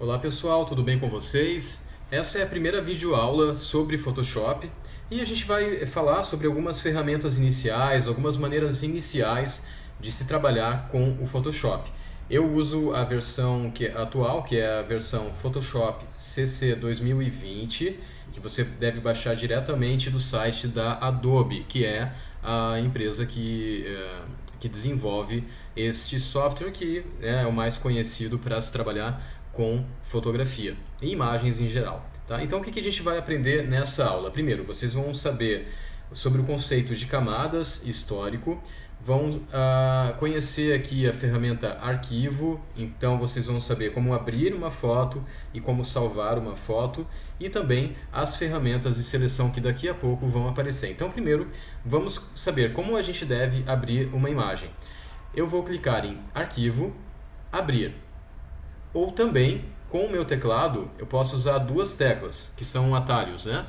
Olá pessoal, tudo bem com vocês? Essa é a primeira videoaula sobre Photoshop e a gente vai falar sobre algumas ferramentas iniciais, algumas maneiras iniciais de se trabalhar com o Photoshop. Eu uso a versão atual, que é a versão Photoshop CC 2020, que você deve baixar diretamente do site da Adobe, que é a empresa que desenvolve este software, que é o mais conhecido para se trabalhar com fotografia e imagens em geral. Tá? Então, o que a gente vai aprender nessa aula? Primeiro, vocês vão saber sobre o conceito de camadas histórico, vão conhecer aqui a ferramenta arquivo, então vocês vão saber como abrir uma foto e como salvar uma foto, e também as ferramentas de seleção que daqui a pouco vão aparecer. Então, primeiro, vamos saber como a gente deve abrir uma imagem. Eu vou clicar em arquivo, abrir. Ou também, com o meu teclado, eu posso usar duas teclas, que são atalhos, né?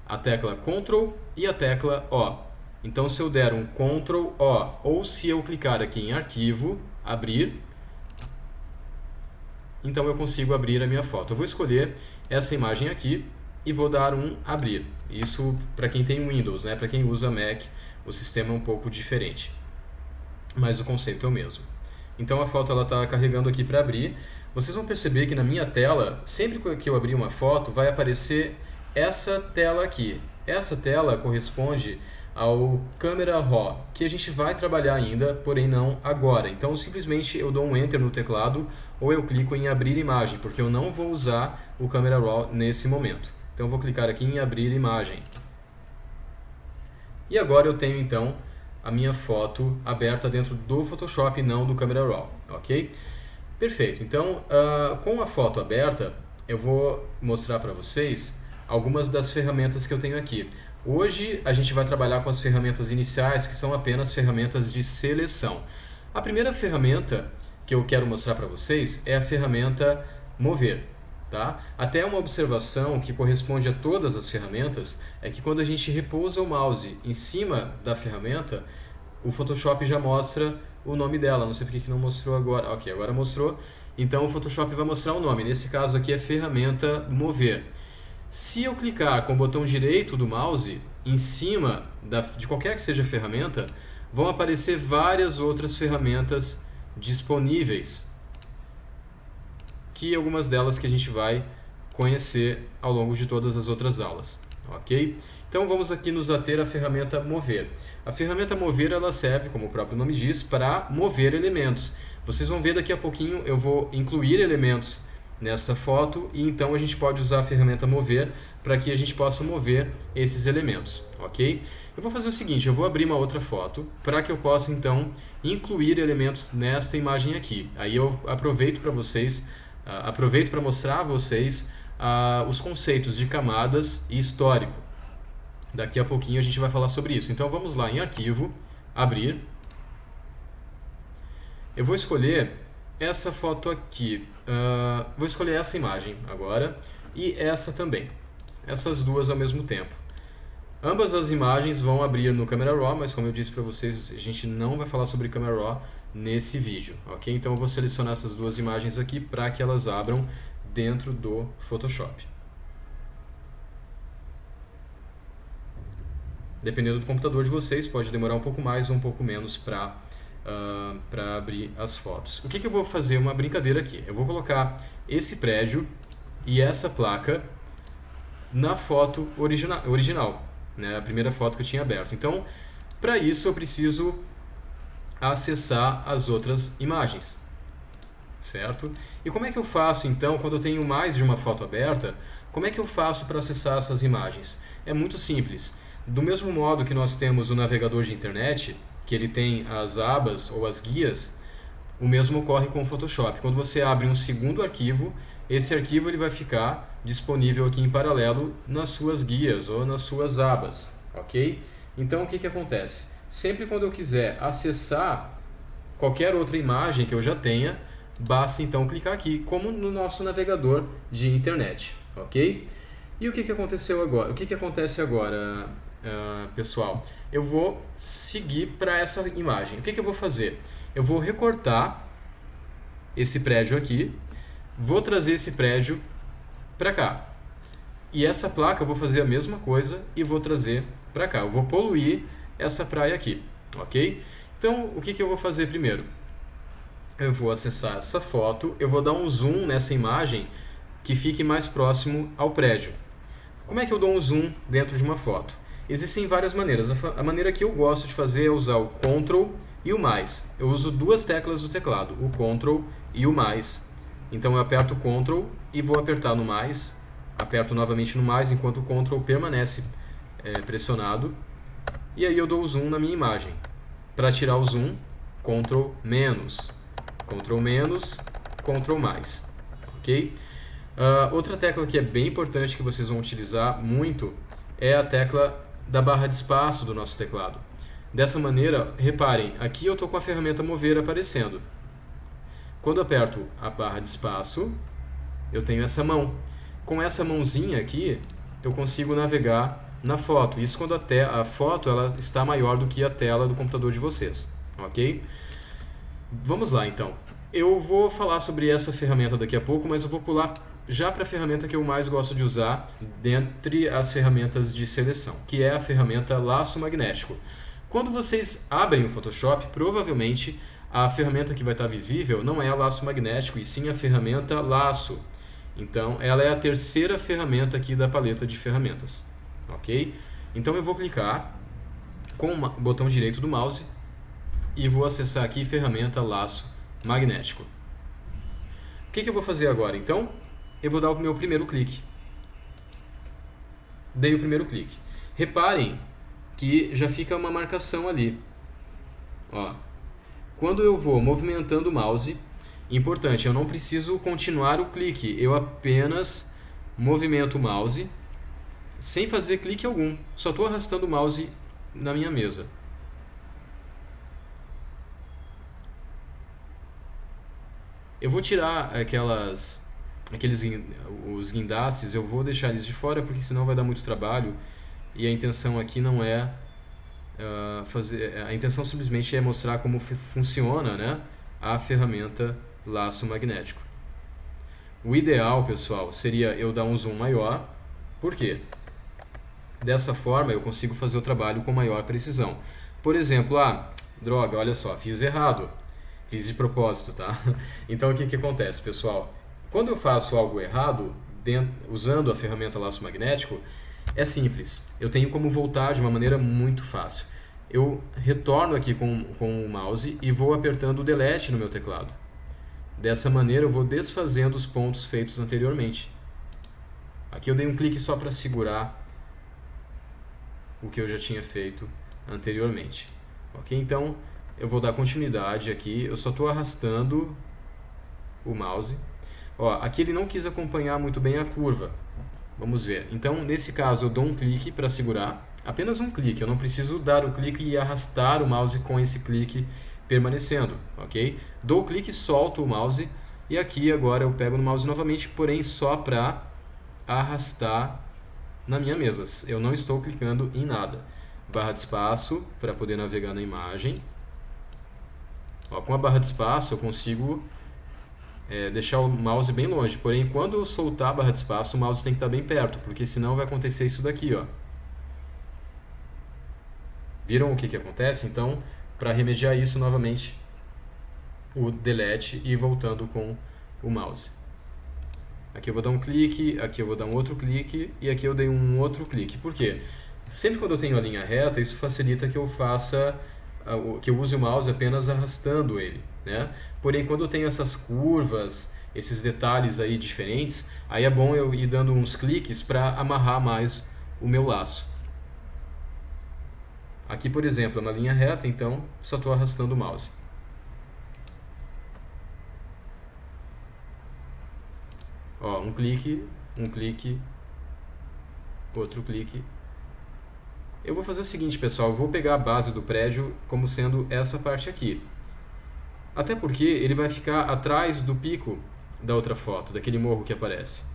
A tecla Ctrl e a tecla O. Então, se eu der um Ctrl O, ou se eu clicar aqui em arquivo, abrir, então eu consigo abrir a minha foto. Eu vou escolher essa imagem aqui e vou dar um abrir. Isso para quem tem Windows, né? Para quem usa Mac, o sistema é um pouco diferente, mas o conceito é o mesmo. Então a foto está carregando aqui para abrir. Vocês vão perceber que na minha tela, sempre que eu abrir uma foto, vai aparecer essa tela aqui. Essa tela corresponde ao Camera Raw, que a gente vai trabalhar ainda, porém não agora. Então simplesmente eu dou um Enter no teclado ou eu clico em Abrir Imagem, porque eu não vou usar o Camera Raw nesse momento. Então eu vou clicar aqui em Abrir Imagem. E agora eu tenho então a minha foto aberta dentro do Photoshop e não do Camera Raw, ok? Perfeito, então com a foto aberta eu vou mostrar para vocês algumas das ferramentas que eu tenho aqui. Hoje a gente vai trabalhar com as ferramentas iniciais, que são apenas ferramentas de seleção. A primeira ferramenta que eu quero mostrar para vocês é a ferramenta Mover. Tá? Até uma observação que corresponde a todas as ferramentas é que quando a gente repousa o mouse em cima da ferramenta, o Photoshop já mostra o nome dela. Não sei porque que não mostrou agora. Ok, agora mostrou. Então o Photoshop vai mostrar o nome. Nesse caso aqui é ferramenta Mover. Se eu clicar com o botão direito do mouse em cima de qualquer que seja a ferramenta, vão aparecer várias outras ferramentas disponíveis, que algumas delas que a gente vai conhecer ao longo de todas as outras aulas, ok? Então vamos aqui nos ater à ferramenta Mover. A ferramenta Mover ela serve, como o próprio nome diz, para mover elementos. Vocês vão ver daqui a pouquinho eu vou incluir elementos nessa foto e então a gente pode usar a ferramenta Mover para que a gente possa mover esses elementos, ok? Eu vou fazer o seguinte, eu vou abrir uma outra foto para que eu possa então incluir elementos nesta imagem aqui. Aí eu aproveito para vocês aproveito para mostrar a vocês os conceitos de camadas e histórico. Daqui a pouquinho a gente vai falar sobre isso. Então vamos lá em arquivo, abrir. Eu vou escolher essa foto aqui. Vou escolher essa imagem agora e essa também. Essas duas ao mesmo tempo. Ambas as imagens vão abrir no Camera Raw, mas como eu disse para vocês, a gente não vai falar sobre Camera Raw nesse vídeo, ok? Então eu vou selecionar essas duas imagens aqui para que elas abram dentro do Photoshop. Dependendo do computador de vocês, pode demorar um pouco mais ou um pouco menos para abrir as fotos. O que eu vou fazer? Uma brincadeira aqui. Eu vou colocar esse prédio e essa placa na foto original, né? A primeira foto que eu tinha aberto. Então, para isso eu preciso acessar as outras imagens, certo? E como é que eu faço então quando eu tenho mais de uma foto aberta? Como é que eu faço para acessar essas imagens? É muito simples. Do mesmo modo que nós temos o navegador de internet, que ele tem as abas ou as guias, o mesmo ocorre com o Photoshop. Quando você abre um segundo arquivo, esse arquivo ele vai ficar disponível aqui em paralelo nas suas guias ou nas suas abas, ok? Então o que acontece? Sempre quando eu quiser acessar qualquer outra imagem que eu já tenha, basta então clicar aqui, como no nosso navegador de internet, ok? E o que aconteceu agora? O que acontece agora, pessoal? Eu vou seguir para essa imagem. O que eu vou fazer? Eu vou recortar esse prédio aqui, vou trazer esse prédio para cá. E essa placa eu vou fazer a mesma coisa e vou trazer para cá. Eu vou poluir essa praia aqui, ok? Então, o que eu vou fazer primeiro? Eu vou acessar essa foto, eu vou dar um zoom nessa imagem que fique mais próximo ao prédio. Como é que eu dou um zoom dentro de uma foto? Existem várias maneiras. A maneira que eu gosto de fazer é usar o Ctrl e o mais. Eu uso duas teclas do teclado, o Ctrl e o mais. Então eu aperto o Ctrl e vou apertar no mais, aperto novamente no mais enquanto o Ctrl permanece pressionado, e aí eu dou o zoom na minha imagem. Para tirar o zoom, Ctrl menos, Ctrl menos, Ctrl mais, ok? Outra tecla que é bem importante que vocês vão utilizar muito é a tecla da barra de espaço do nosso teclado. Dessa maneira, reparem, aqui eu estou com a ferramenta mover aparecendo. Quando eu aperto a barra de espaço, eu tenho essa mão. Com essa mãozinha aqui, eu consigo navegar na foto. Isso quando a foto ela está maior do que a tela do computador de vocês, ok? Vamos lá então. Eu vou falar sobre essa ferramenta daqui a pouco, mas eu vou pular já para a ferramenta que eu mais gosto de usar dentre as ferramentas de seleção, que é a ferramenta laço magnético. Quando vocês abrem o Photoshop, provavelmente a ferramenta que vai estar visível não é a laço magnético, e sim a ferramenta laço. Então, ela é a terceira ferramenta aqui da paleta de ferramentas, ok? Então, eu vou clicar com o botão direito do mouse e vou acessar aqui ferramenta laço magnético. O que eu vou fazer agora? Então, eu vou dar o meu primeiro clique. Dei o primeiro clique. Reparem que já fica uma marcação ali. Ó. Quando eu vou movimentando o mouse, importante, eu não preciso continuar o clique, eu apenas movimento o mouse sem fazer clique algum, só estou arrastando o mouse na minha mesa. Eu vou tirar os guindastes, eu vou deixar eles de fora porque senão vai dar muito trabalho, e a intenção aqui não é a intenção simplesmente é mostrar como funciona, né, a ferramenta laço magnético. O ideal, pessoal, seria eu dar um zoom maior. Por quê? Dessa forma eu consigo fazer o trabalho com maior precisão. Por exemplo, droga, olha só, fiz errado. Fiz de propósito, tá? Então o que acontece, pessoal? Quando eu faço algo errado, usando a ferramenta laço magnético, é simples. Eu tenho como voltar de uma maneira muito fácil. Eu retorno aqui com o mouse e vou apertando o delete no meu teclado. Dessa maneira eu vou desfazendo os pontos feitos anteriormente. Aqui eu dei um clique só para segurar o que eu já tinha feito anteriormente. Ok? Então eu vou dar continuidade aqui. Eu só estou arrastando o mouse. Ó, aqui ele não quis acompanhar muito bem a curva. Vamos ver. Então nesse caso eu dou um clique para segurar. Apenas um clique. Eu não preciso dar o clique e arrastar o mouse com esse clique permanecendo, ok? Dou o clique, solto o mouse e aqui agora eu pego no mouse novamente, porém só para arrastar na minha mesa. Eu não estou clicando em nada. Barra de espaço para poder navegar na imagem. Ó, com a barra de espaço eu consigo deixar o mouse bem longe, porém quando eu soltar a barra de espaço o mouse tem que estar bem perto, porque senão vai acontecer isso daqui, ó. Viram o que acontece? Então, para remediar isso novamente, o delete e voltando com o mouse. Aqui eu vou dar um clique, aqui eu vou dar um outro clique e aqui eu dei um outro clique. Por quê? Sempre quando eu tenho a linha reta, isso facilita que eu use o mouse apenas arrastando ele, né? Porém, quando eu tenho essas curvas, esses detalhes aí diferentes, aí é bom eu ir dando uns cliques para amarrar mais o meu laço. Aqui, por exemplo, é uma linha reta, então só estou arrastando o mouse. Ó, um clique, outro clique. Eu vou fazer o seguinte, pessoal, eu vou pegar a base do prédio como sendo essa parte aqui. Até porque ele vai ficar atrás do pico da outra foto, daquele morro que aparece.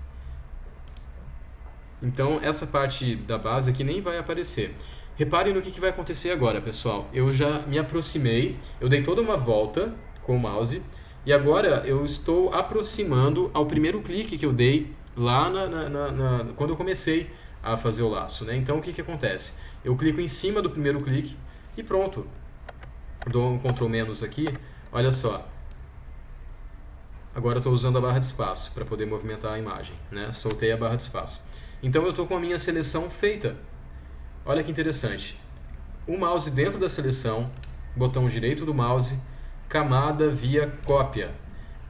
Então, essa parte da base aqui nem vai aparecer. Reparem no que vai acontecer agora, pessoal. Eu já me aproximei, eu dei toda uma volta com o mouse, E agora eu estou aproximando ao primeiro clique que eu dei lá quando eu comecei a fazer o laço, né? Então o que acontece? Eu clico em cima do primeiro clique e pronto. Dou um Ctrl menos aqui, olha só. Agora eu estou usando a barra de espaço para poder movimentar a imagem, né? Soltei a barra de espaço. Então eu estou com a minha seleção feita. Olha que interessante. O mouse dentro da seleção, botão direito do mouse, camada via cópia.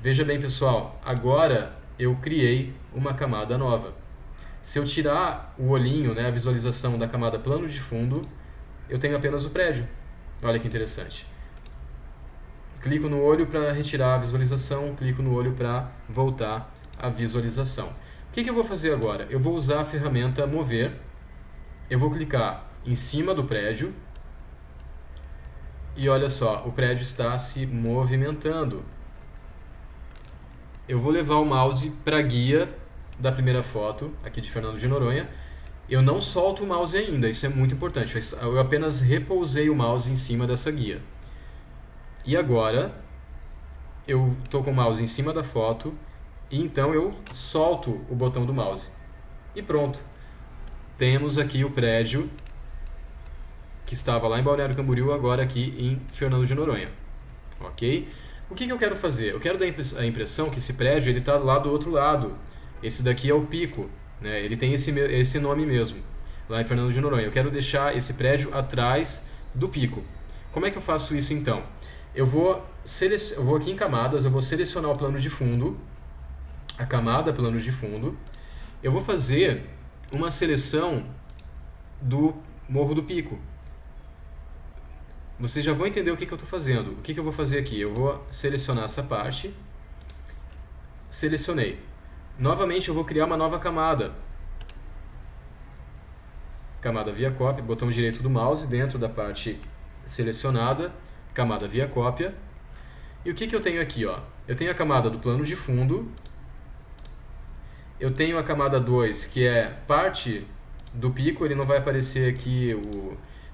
Veja bem, pessoal, agora eu criei uma camada nova. Se eu tirar o olhinho, né, a visualização da camada plano de fundo, eu tenho apenas o prédio. Olha que interessante. Clico no olho para retirar a visualização, clico no olho para voltar a visualização. O que eu vou fazer agora? Eu vou usar a ferramenta mover. Eu vou clicar em cima do prédio e olha só, o prédio está se movimentando. Eu vou levar o mouse para a guia da primeira foto, aqui de Fernando de Noronha. Eu não solto o mouse ainda, isso é muito importante. Eu apenas repousei o mouse em cima dessa guia. E agora, eu estou com o mouse em cima da foto e então eu solto o botão do mouse. E pronto. Temos aqui o prédio que estava lá em Balneário Camboriú, agora aqui em Fernando de Noronha. Ok? O que eu quero fazer? Eu quero dar a impressão que esse prédio está lá do outro lado. Esse daqui é o Pico, né? Ele tem esse nome mesmo, lá em Fernando de Noronha. Eu quero deixar esse prédio atrás do Pico. Como é que eu faço isso então? Eu vou aqui em camadas, eu vou selecionar o plano de fundo, a camada plano de fundo. Eu vou fazer uma seleção do Morro do Pico. Vocês já vão entender o que eu estou fazendo. O que eu vou fazer aqui? Eu vou selecionar essa parte. Selecionei. Novamente eu vou criar uma nova camada. Camada via cópia, botão direito do mouse dentro da parte selecionada, camada via cópia. E o que eu tenho aqui? Ó? Eu tenho a camada do plano de fundo. Eu tenho a camada 2, que é parte do pico. Ele não vai aparecer aqui,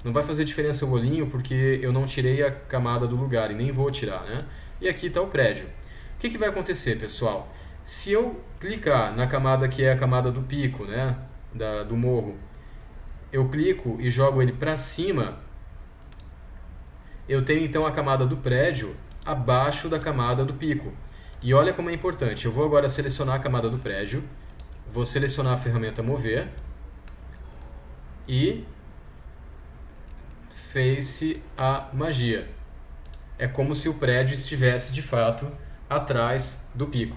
não vai fazer diferença o olhinho, porque eu não tirei a camada do lugar e nem vou tirar, né? E aqui está o prédio. O que vai acontecer, pessoal? Se eu clicar na camada que é a camada do pico, né, do morro, eu clico e jogo ele para cima, eu tenho então a camada do prédio abaixo da camada do pico. E olha como é importante. Eu vou agora selecionar a camada do prédio, vou selecionar a ferramenta mover e fez-se a magia. É como se o prédio estivesse de fato atrás do pico.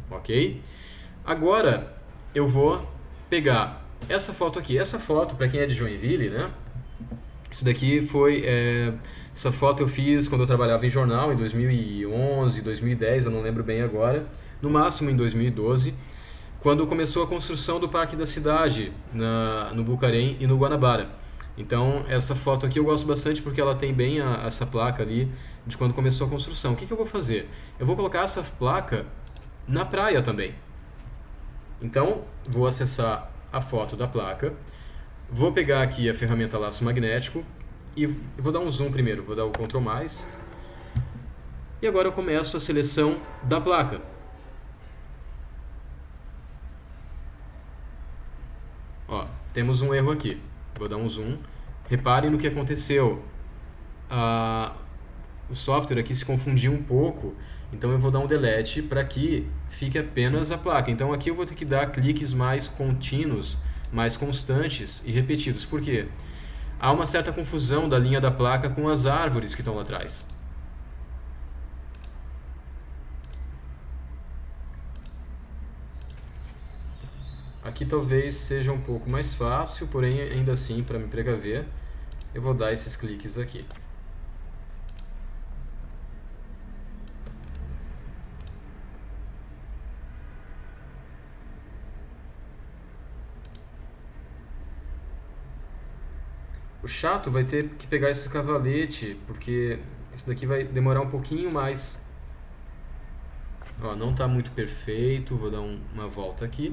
Ok? Agora eu vou pegar essa foto aqui. Essa foto, para quem é de Joinville, né? Isso daqui foi... essa foto eu fiz quando eu trabalhava em jornal, em 2011, 2010, eu não lembro bem agora. No máximo em 2012, quando começou a construção do Parque da Cidade, no Bucarém e no Guanabara. Então, essa foto aqui eu gosto bastante porque ela tem bem essa placa ali de quando começou a construção. O que eu vou fazer? Eu vou colocar essa placa na praia também. Então, vou acessar a foto da placa, vou pegar aqui a ferramenta laço magnético e vou dar um zoom primeiro, vou dar o Ctrl+, e agora eu começo a seleção da placa. Ó, temos um erro aqui, vou dar um zoom, reparem no que aconteceu, o software aqui se confundiu um pouco, então eu vou dar um delete para que fique apenas a placa. Então aqui eu vou ter que dar cliques mais contínuos, mais constantes e repetidos. Por quê? Há uma certa confusão da linha da placa com as árvores que estão lá atrás. Aqui talvez seja um pouco mais fácil, porém ainda assim, para me precaver, eu vou dar esses cliques aqui. O chato vai ter que pegar esse cavalete, porque isso daqui vai demorar um pouquinho mais. Ó, não está muito perfeito, vou dar uma volta aqui.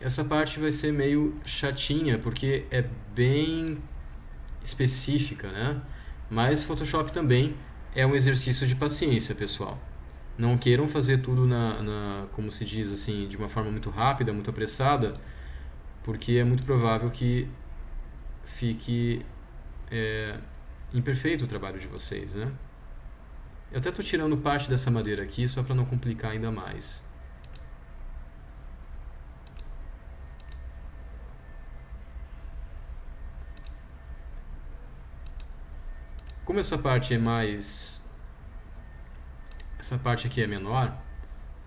Essa parte vai ser meio chatinha, porque é bem específica, né? Mas Photoshop também é um exercício de paciência, pessoal. Não queiram fazer tudo como se diz assim, de uma forma muito rápida, muito apressada, porque é muito provável que fique imperfeito o trabalho de vocês, né? Eu até estou tirando parte dessa madeira aqui só para não complicar ainda mais. Como essa parte essa parte aqui é menor,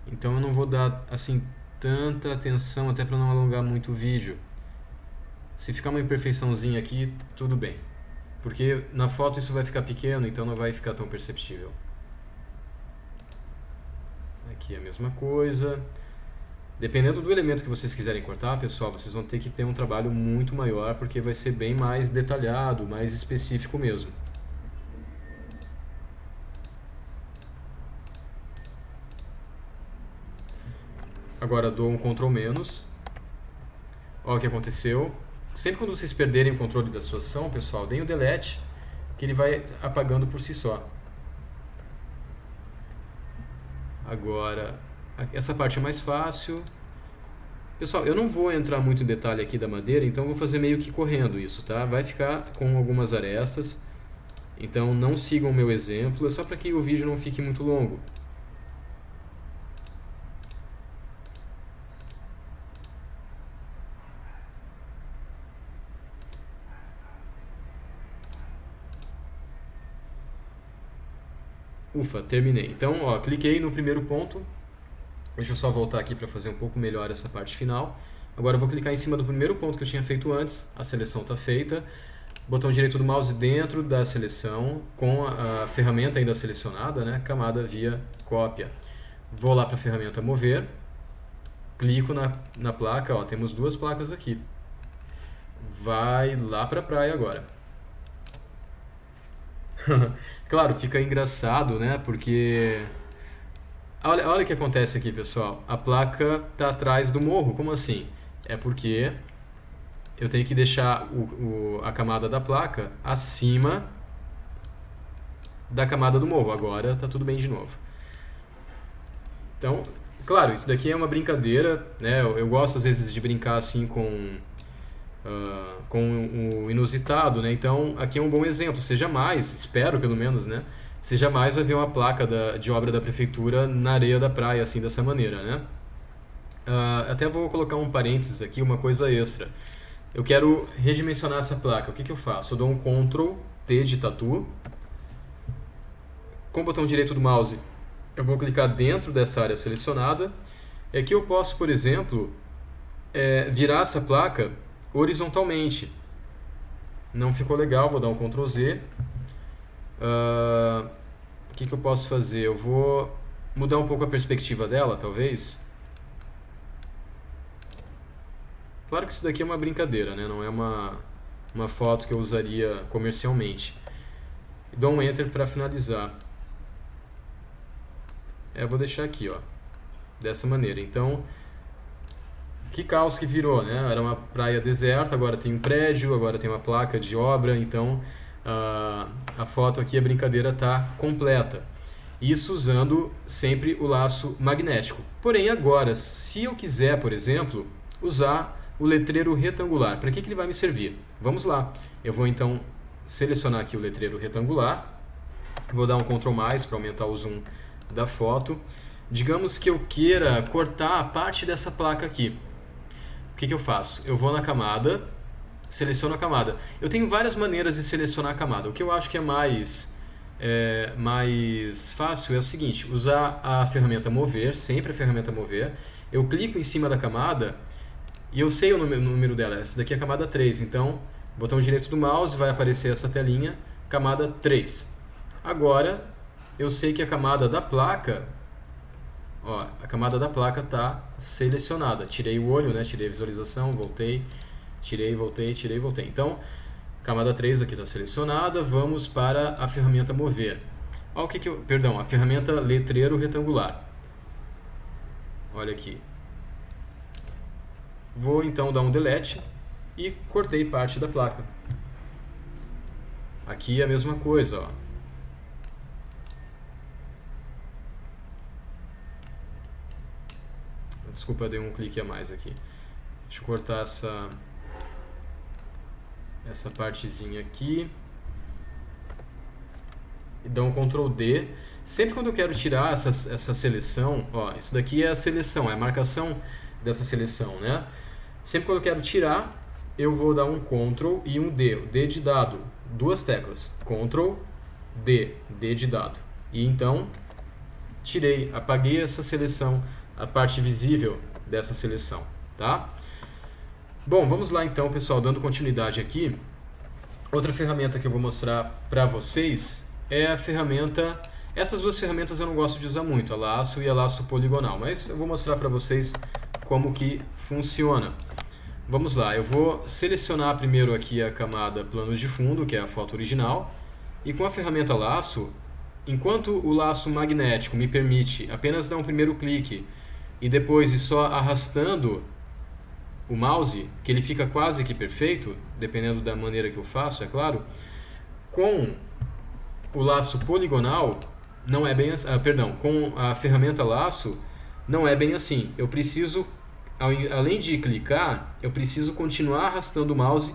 então eu não vou dar assim tanta atenção, até para não alongar muito o vídeo. Se ficar uma imperfeiçãozinha aqui, tudo bem, porque na foto isso vai ficar pequeno, então não vai ficar tão perceptível. Aqui é a mesma coisa. Dependendo do elemento que vocês quiserem cortar, pessoal, vocês vão ter que ter um trabalho muito maior, porque vai ser bem mais detalhado, mais específico mesmo. Agora dou um Ctrl menos. Olha o que aconteceu. Sempre quando vocês perderem o controle da sua ação, pessoal, deem o delete, que ele vai apagando por si só. Agora, essa parte é mais fácil. Pessoal, eu não vou entrar muito em detalhe aqui da madeira, então eu vou fazer meio que correndo isso, tá? Vai ficar com algumas arestas, então não sigam o meu exemplo, é só para que o vídeo não fique muito longo. Ufa, terminei. Então, ó, cliquei no primeiro ponto. Deixa eu só voltar aqui para fazer um pouco melhor essa parte final. Agora eu vou clicar em cima do primeiro ponto que eu tinha feito antes. A seleção está feita. Botão direito do mouse dentro da seleção, com a ferramenta ainda selecionada, né? Camada via cópia. Vou lá para a ferramenta mover. Clico na placa. Ó, temos duas placas aqui. Vai lá para a praia agora. Claro, fica engraçado, né? Porque olha o que acontece aqui, pessoal. A placa está atrás do morro. Como assim? É porque eu tenho que deixar a camada da placa acima da camada do morro. Agora está tudo bem de novo. Então, claro, isso daqui é uma brincadeira, né? Eu gosto às vezes de brincar assim com o inusitado, né? Então aqui é um bom exemplo. Você jamais, espero pelo menos, né? Você jamais vai ver uma placa de obra da prefeitura na areia da praia assim, dessa maneira, né? Até vou colocar um parênteses aqui, uma coisa extra. Eu quero redimensionar essa placa. O que eu faço? Eu dou um Ctrl T de tatu. Com o botão direito do mouse, eu vou clicar dentro dessa área selecionada. E aqui eu posso, por exemplo, virar essa placa horizontalmente. Não ficou legal, vou dar um Ctrl Z. O que eu posso fazer? Eu vou mudar um pouco a perspectiva dela, talvez. Claro que isso daqui é uma brincadeira, né? Não é uma foto que eu usaria comercialmente. Dou um Enter para finalizar. Eu vou deixar aqui, ó, dessa maneira. Então, que caos que virou, né? Era uma praia deserta, agora tem um prédio, agora tem uma placa de obra, então a foto aqui, a brincadeira está completa. Isso usando sempre o laço magnético. Porém, agora, se eu quiser, por exemplo, usar o letreiro retangular, para que ele vai me servir? Vamos lá. Eu vou então selecionar aqui o letreiro retangular, vou dar um Ctrl+, para aumentar o zoom da foto. Digamos que eu queira cortar a parte dessa placa aqui. O que eu faço? Eu vou na camada, seleciono a camada. Eu tenho várias maneiras de selecionar a camada. O que eu acho que é mais fácil é o seguinte: usar a ferramenta mover, sempre a ferramenta mover. Eu clico em cima da camada e eu sei o número dela. Essa daqui é a camada 3. Então, botão direito do mouse, vai aparecer essa telinha, camada 3. Agora, eu sei que a camada da placa, ó, a camada da placa está selecionada. Tirei o olho, né? Tirei a visualização, voltei, tirei, voltei, tirei, voltei. Então, camada 3 aqui está selecionada. Vamos para a ferramenta mover. Olha a ferramenta letreiro retangular. Olha aqui. Vou então dar um delete e cortei parte da placa. Aqui é a mesma coisa, ó. Desculpa, eu dei um clique a mais aqui. Deixa eu cortar essa partezinha aqui. E dar um Ctrl D. Sempre quando eu quero tirar essa seleção, ó, isso daqui é a seleção, é a marcação dessa seleção, né? Sempre quando eu quero tirar, eu vou dar um Ctrl e um D, o D de dado, duas teclas, Ctrl, D, D de dado. E então, tirei, apaguei essa seleção, a parte visível dessa seleção, tá? Bom, vamos lá então, pessoal, dando continuidade aqui. Outra ferramenta que eu vou mostrar para vocês é a ferramenta... Essas duas ferramentas eu não gosto de usar muito, a laço e a laço poligonal, mas eu vou mostrar para vocês como que funciona. Vamos lá, eu vou selecionar primeiro aqui a camada planos de fundo, que é a foto original, e com a ferramenta laço, enquanto o laço magnético me permite apenas dar um primeiro clique e depois ir só arrastando o mouse, que ele fica quase que perfeito, dependendo da maneira que eu faço, é claro, com o laço poligonal, não é bem assim, com a ferramenta laço, não é bem assim. Eu preciso, além de clicar, eu preciso continuar arrastando o mouse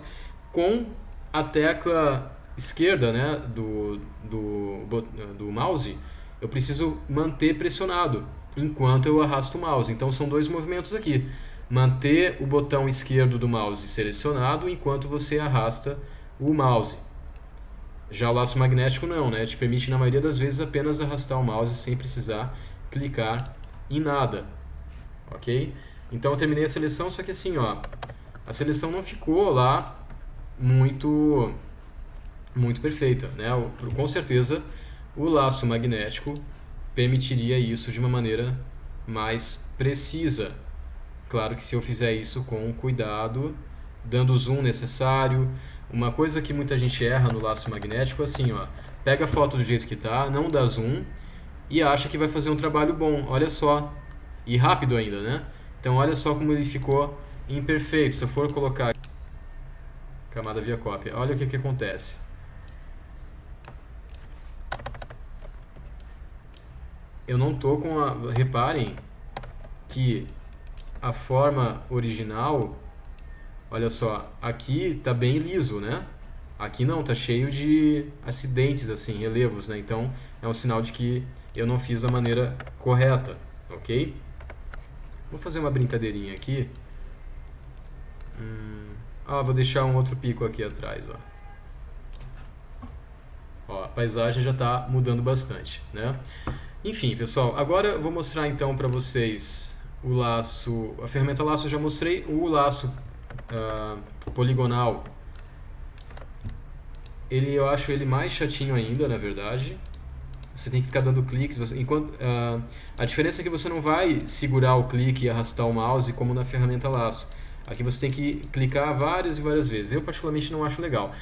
com a tecla esquerda, né, do mouse, eu preciso manter pressionado enquanto eu arrasto o mouse. Então são dois movimentos aqui. Manter o botão esquerdo do mouse selecionado enquanto você arrasta o mouse. Já o laço magnético não, né? Te permite na maioria das vezes apenas arrastar o mouse sem precisar clicar em nada, ok? Então eu terminei a seleção, só que assim, ó, a seleção não ficou lá muito perfeita, né? Com certeza o laço magnético permitiria isso de uma maneira mais precisa. Claro que se eu fizer isso com cuidado, dando o zoom necessário. Uma coisa que muita gente erra no laço magnético é assim, ó, pega a foto do jeito que tá, não dá zoom e acha que vai fazer um trabalho bom. Olha só, e rápido ainda, né? Então olha só como ele ficou imperfeito. Se eu for colocar camada via cópia, olha o que acontece. Eu não tô com a... Reparem que a forma original... Olha só, aqui tá bem liso, né? Aqui não, tá cheio de acidentes, assim, relevos, né? Então é um sinal de que eu não fiz da maneira correta, ok? Vou fazer uma brincadeirinha aqui. Vou deixar um outro pico aqui atrás, ó. Ó, a paisagem já tá mudando bastante, né? Enfim, pessoal, agora eu vou mostrar então para vocês o laço, a ferramenta laço eu já mostrei, o laço poligonal, eu acho ele mais chatinho ainda, na verdade. Você tem que ficar dando cliques, a diferença é que você não vai segurar o clique e arrastar o mouse como na ferramenta laço. Aqui você tem que clicar várias e várias vezes. Eu particularmente não acho legal.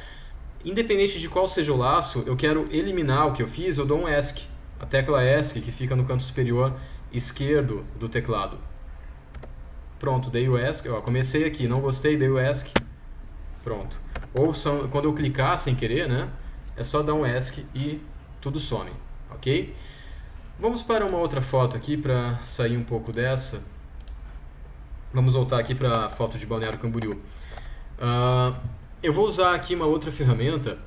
Independente de qual seja o laço, eu quero eliminar o que eu fiz, eu dou um ESC, a tecla ESC que fica no canto superior esquerdo do teclado. Pronto, dei o ESC, ó, comecei aqui, não gostei, dei o ESC, pronto. Ou quando eu clicar sem querer, né, é só dar um ESC e tudo some, ok? Vamos para uma outra foto aqui para sair um pouco dessa. Vamos voltar aqui para a foto de Balneário Camboriú. Eu vou usar aqui uma outra ferramenta,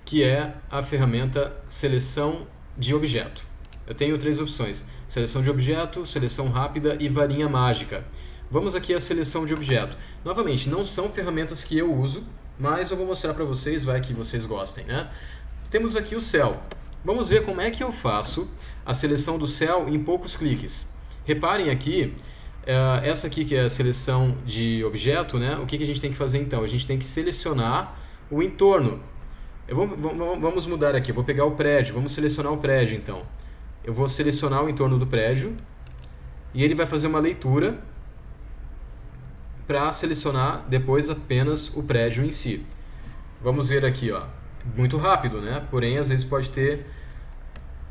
que é a ferramenta seleção de objeto. Eu tenho três opções: seleção de objeto, seleção rápida e varinha mágica. Vamos aqui à seleção de objeto. Novamente, não são ferramentas que eu uso, mas eu vou mostrar para vocês, vai que vocês gostem, né? Temos aqui o céu. Vamos ver como é que eu faço a seleção do céu em poucos cliques. Reparem aqui, essa aqui que é a seleção de objeto, né? O que a gente tem que fazer então? A gente tem que selecionar o entorno. Vamos mudar aqui, eu vou pegar o prédio, vamos selecionar o prédio então. Eu vou selecionar o entorno do prédio e ele vai fazer uma leitura para selecionar depois apenas o prédio em si. Vamos ver aqui, ó, muito rápido, né? Porém, às vezes pode ter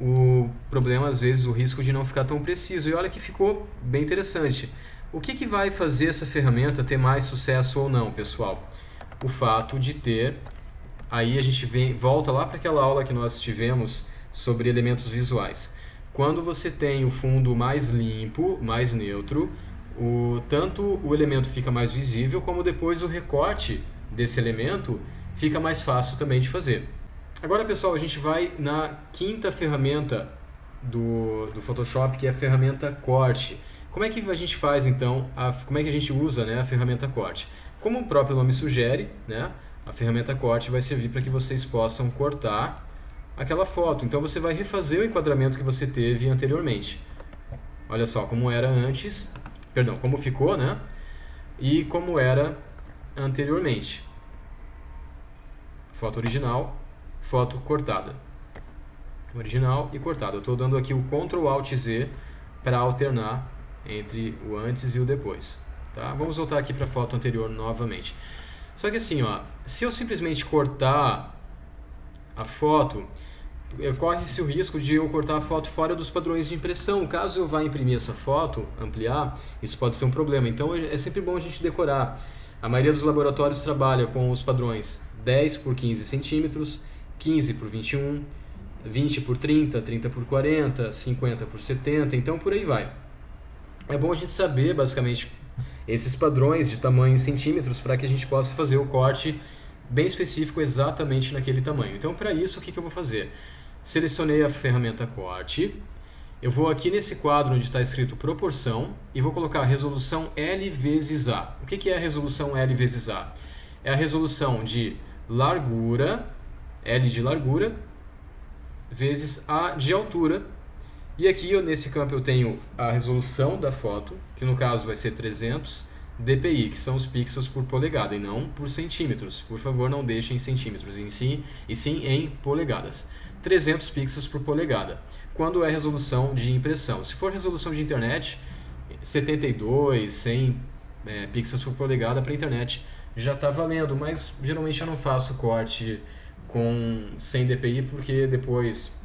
o problema, às vezes o risco de não ficar tão preciso. E olha que ficou bem interessante. O que vai fazer essa ferramenta ter mais sucesso ou não, pessoal? O fato de ter... Aí a gente volta lá para aquela aula que nós tivemos sobre elementos visuais. quando você tem o fundo mais limpo, mais neutro, tanto o elemento fica mais visível, como depois o recorte desse elemento fica mais fácil também de fazer. Agora, pessoal, a gente vai na quinta ferramenta do Photoshop, que é a ferramenta corte. Como é que a gente faz, então, como é que a gente usa, né, a ferramenta corte? Como o próprio nome sugere, né, a ferramenta corte vai servir para que vocês possam cortar aquela foto. Então você vai refazer o enquadramento que você teve anteriormente. Olha só como era antes, perdão, como ficou, né? E como era anteriormente. Foto original, foto cortada. Original e cortada. Eu estou dando aqui o Ctrl Alt Z para alternar entre o antes e o depois. Tá? Vamos voltar aqui para a foto anterior novamente. Só que assim, ó, se eu simplesmente cortar a foto, corre-se o risco de eu cortar a foto fora dos padrões de impressão. Caso eu vá imprimir essa foto, ampliar, isso pode ser um problema. Então é sempre bom a gente decorar. A maioria dos laboratórios trabalha com os padrões 10 por 15 centímetros, 15 por 21, 20 por 30, 30 por 40, 50 por 70, então por aí vai. É bom a gente saber basicamente esses padrões de tamanho em centímetros para que a gente possa fazer o corte bem específico exatamente naquele tamanho. Então para isso o que eu vou fazer? Selecionei a ferramenta corte, eu vou aqui nesse quadro onde está escrito proporção e vou colocar a resolução L vezes A. O que é a resolução L vezes A? É a resolução de largura, L de largura, vezes A de altura. E aqui nesse campo eu tenho a resolução da foto, que no caso vai ser 300 dpi, que são os pixels por polegada e não por centímetros. Por favor, não deixem em centímetros, e sim em polegadas. 300 pixels por polegada, quando é resolução de impressão. Se for resolução de internet, 72, 100 pixels por polegada para internet já está valendo, mas geralmente eu não faço corte com 100 dpi, porque depois,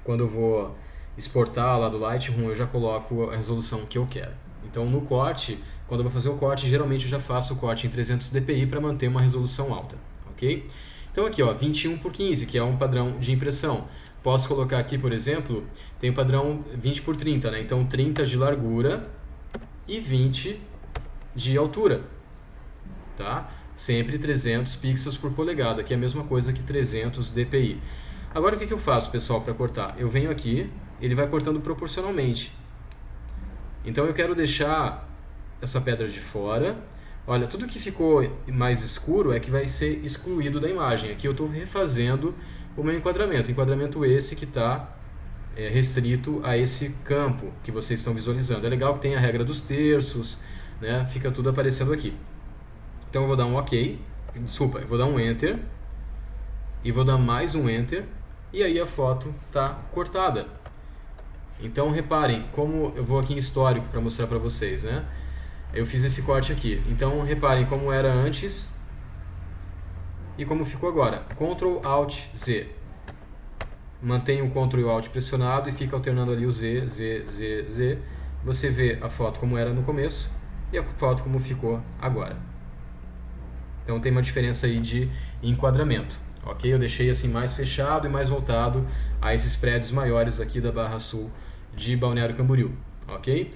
quando eu vou exportar lá do Lightroom, eu já coloco a resolução que eu quero. Então no corte, quando eu vou fazer o corte, geralmente eu já faço o corte em 300 dpi para manter uma resolução alta, ok? Então aqui, ó, 21 por 15, que é um padrão de impressão. Posso colocar aqui, por exemplo, tem o padrão 20 por 30, né? Então 30 de largura e 20 de altura, tá? Sempre 300 pixels por polegada, que é a mesma coisa que 300 dpi. Agora o que eu faço, pessoal, para cortar? Eu venho aqui, ele vai cortando proporcionalmente. Então eu quero deixar essa pedra de fora. Olha, tudo que ficou mais escuro é que vai ser excluído da imagem. Aqui eu estou refazendo o meu enquadramento. Enquadramento esse que está restrito a esse campo que vocês estão visualizando. É legal que tem a regra dos terços, né? Fica tudo aparecendo aqui. Então eu vou dar um OK, desculpa, eu vou dar um Enter e vou dar mais um Enter e aí a foto está cortada. Então reparem como eu vou aqui em histórico para mostrar para vocês, né? Eu fiz esse corte aqui. Então reparem como era antes e como ficou agora. Ctrl Alt Z. Mantenha o Ctrl e o Alt pressionado e fica alternando ali o Z, Z, Z, Z. Você vê a foto como era no começo e a foto como ficou agora. Então tem uma diferença aí de enquadramento, ok? Eu deixei assim mais fechado e mais voltado a esses prédios maiores aqui da Barra Sul de Balneário Camboriú, ok?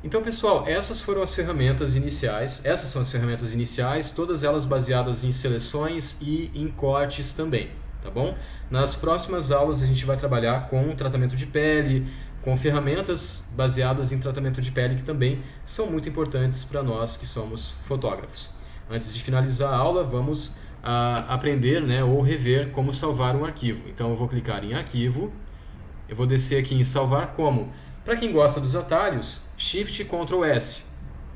Então, pessoal, essas foram as ferramentas iniciais. Essas são as ferramentas iniciais, todas elas baseadas em seleções e em cortes também, tá bom? Nas próximas aulas a gente vai trabalhar com tratamento de pele, com ferramentas baseadas em tratamento de pele que também são muito importantes para nós que somos fotógrafos. Antes de finalizar a aula, vamos aprender, né, ou rever como salvar um arquivo. Então eu vou clicar em arquivo, eu vou descer aqui em salvar como. Para quem gosta dos atalhos, Shift Ctrl S,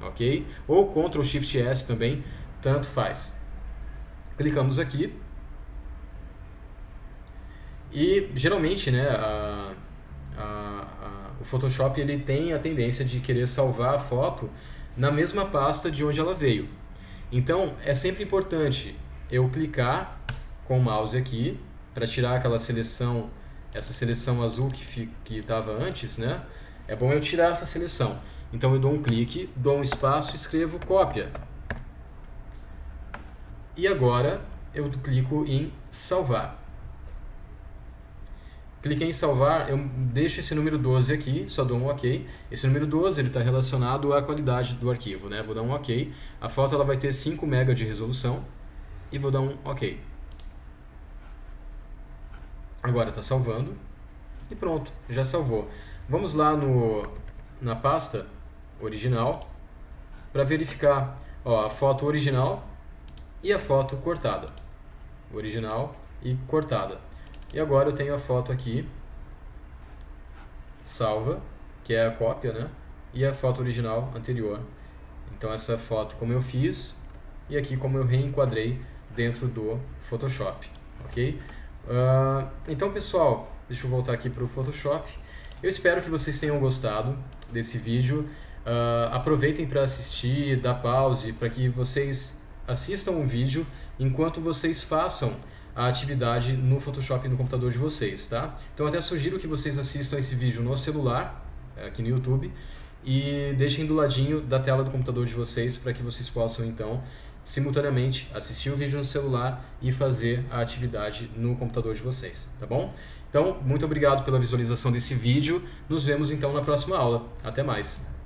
ok? Ou Ctrl Shift S também, tanto faz. Clicamos aqui e geralmente, né, o Photoshop ele tem a tendência de querer salvar a foto na mesma pasta de onde ela veio. Então é sempre importante eu clicar com o mouse aqui para tirar aquela seleção, essa seleção azul que estava antes, né? É bom eu tirar essa seleção. Então eu dou um clique, dou um espaço e escrevo cópia. E agora eu clico em salvar. Cliquei em salvar, eu deixo esse número 12 aqui, só dou um OK. Esse número 12 está relacionado à qualidade do arquivo, né? Vou dar um OK. A foto ela vai ter 5 MB de resolução e vou dar um OK. Agora está salvando e pronto, já salvou. Vamos lá na pasta original para verificar a foto original e a foto cortada. Original e cortada. E agora eu tenho a foto aqui, salva, que é a cópia, né? E a foto original anterior. Então essa foto como eu fiz e aqui como eu reenquadrei dentro do Photoshop, ok? Então pessoal, deixa eu voltar aqui para o Photoshop. Eu espero que vocês tenham gostado desse vídeo. Aproveitem para assistir, dar pause, para que vocês assistam o vídeo enquanto vocês façam a atividade no Photoshop no computador de vocês, tá? Então até sugiro que vocês assistam esse vídeo no celular, aqui no YouTube, e deixem do ladinho da tela do computador de vocês para que vocês possam então simultaneamente assistir o vídeo no celular e fazer a atividade no computador de vocês, tá bom? Então, muito obrigado pela visualização desse vídeo. Nos vemos então na próxima aula. Até mais!